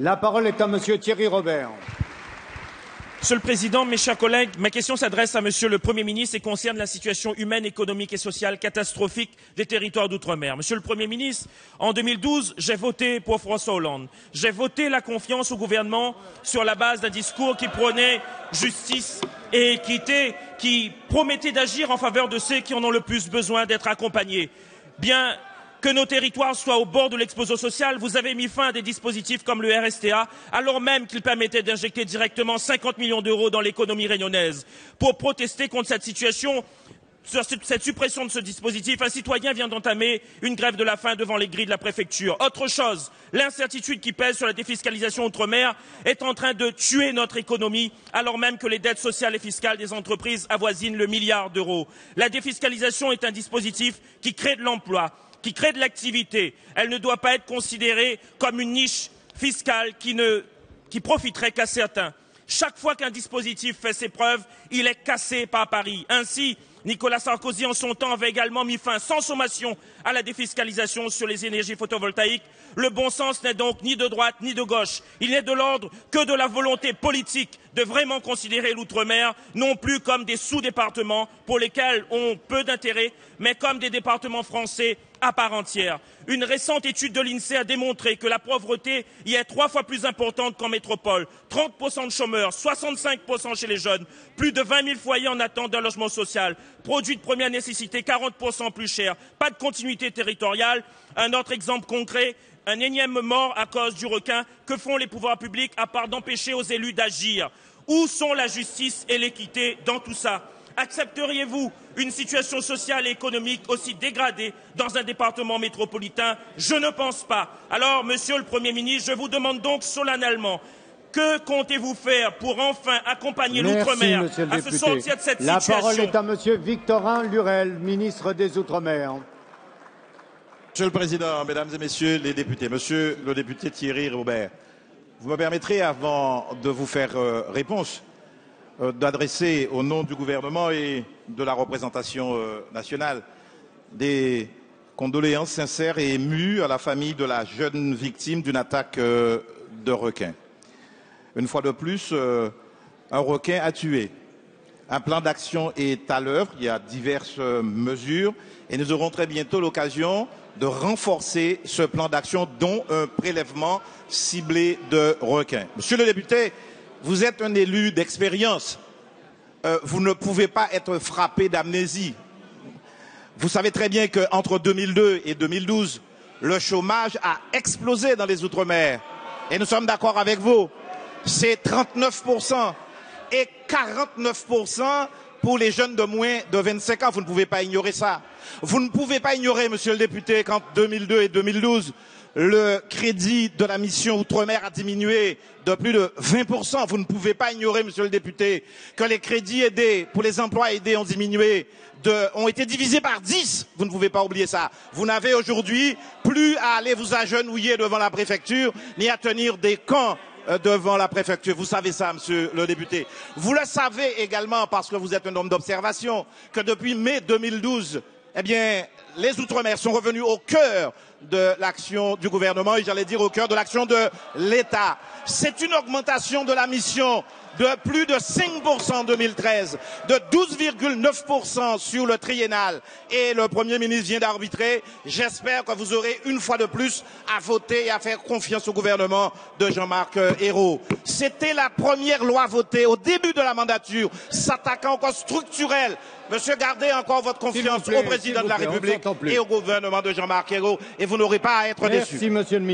La parole est à Monsieur Thierry Robert. Monsieur le Président, mes chers collègues, ma question s'adresse à Monsieur le Premier ministre et concerne la situation humaine, économique et sociale catastrophique des territoires d'outre-mer. Monsieur le Premier ministre, en 2012, j'ai voté pour François Hollande. J'ai voté la confiance au gouvernement sur la base d'un discours qui prônait justice et équité, qui promettait d'agir en faveur de ceux qui en ont le plus besoin d'être accompagnés. Bien que nos territoires soient au bord de l'explosion sociale, vous avez mis fin à des dispositifs comme le RSTA, alors même qu'ils permettaient d'injecter directement 50 millions d'euros dans l'économie réunionnaise. Pour protester contre cette situation, cette suppression de ce dispositif, un citoyen vient d'entamer une grève de la faim devant les grilles de la préfecture. Autre chose, l'incertitude qui pèse sur la défiscalisation outre-mer est en train de tuer notre économie, alors même que les dettes sociales et fiscales des entreprises avoisinent le milliard d'euros. La défiscalisation est un dispositif qui crée de l'emploi, qui crée de l'activité. Elle ne doit pas être considérée comme une niche fiscale qui profiterait qu'à certains. Chaque fois qu'un dispositif fait ses preuves, il est cassé par Paris. Ainsi, Nicolas Sarkozy, en son temps, avait également mis fin sans sommation à la défiscalisation sur les énergies photovoltaïques. Le bon sens n'est donc ni de droite ni de gauche. Il n'est de l'ordre que de la volonté politique de vraiment considérer l'outre-mer non plus comme des sous-départements pour lesquels on peu d'intérêt, mais comme des départements français à part entière. Une récente étude de l'INSEE a démontré que la pauvreté y est 3 fois plus importante qu'en métropole. 30% de chômeurs, 65% chez les jeunes, plus de 20 000 foyers en attente d'un logement social, produits de première nécessité 40% plus chers, pas de continuité territoriale. Un autre exemple concret, un énième mort à cause du requin. Que font les pouvoirs publics à part d'empêcher aux élus d'agir? Où sont la justice et l'équité dans tout ça? Accepteriez-vous une situation sociale et économique aussi dégradée dans un département métropolitain? Je ne pense pas. Alors, Monsieur le Premier ministre, je vous demande donc solennellement, que comptez-vous faire pour enfin accompagner l'outre-mer à se sortir de cette situation? La parole est à Monsieur Victorin Lurel, ministre des Outre-mer. Monsieur le Président, Mesdames et Messieurs les députés, Monsieur le député Thierry Robert, vous me permettrez, avant de vous faire réponse, d'adresser au nom du gouvernement et de la représentation nationale des condoléances sincères et émues à la famille de la jeune victime d'une attaque de requin. Une fois de plus, un requin a tué. Un plan d'action est à l'œuvre, il y a diverses mesures et nous aurons très bientôt l'occasion de renforcer ce plan d'action, dont un prélèvement ciblé de requins. Monsieur le député, vous êtes un élu d'expérience. Vous ne pouvez pas être frappé d'amnésie. Vous savez très bien qu'entre 2002 et 2012, le chômage a explosé dans les Outre-mer. Et nous sommes d'accord avec vous. C'est 39% et 49% pour les jeunes de moins de 25 ans. Vous ne pouvez pas ignorer ça. Vous ne pouvvez pas ignorer, monsieur le député, qu'entre 2002 et 2012, le crédit de la mission Outre-mer a diminué de plus de 20%. Vous ne pouvez pas ignorer, monsieur le député, que les crédits aidés pour les emplois aidés ont diminué, ont été divisés par 10. Vous ne pouvez pas oublier ça. Vous n'avez aujourd'hui plus à aller vous agenouiller devant la préfecture, ni à tenir des camps devant la préfecture. Vous savez ça, monsieur le député. Vous le savez également, parce que vous êtes un homme d'observation, que depuis mai 2012, eh bien, les Outre-mer sont revenus au cœur de l'action du gouvernement et j'allais dire au cœur de l'action de l'État. C'est une augmentation de la mission de plus de 5% en 2013, de 12,9% sur le triennal. Et le Premier ministre vient d'arbitrer. J'espère que vous aurez une fois de plus à voter et à faire confiance au gouvernement de Jean-Marc Ayrault. C'était la première loi votée au début de la mandature, s'attaquant aux causes structurelles. Monsieur, gardez encore votre confiance au président de la République et au gouvernement de Jean-Marc Ayrault et vous n'aurez pas à être déçus. Merci, monsieur le ministre.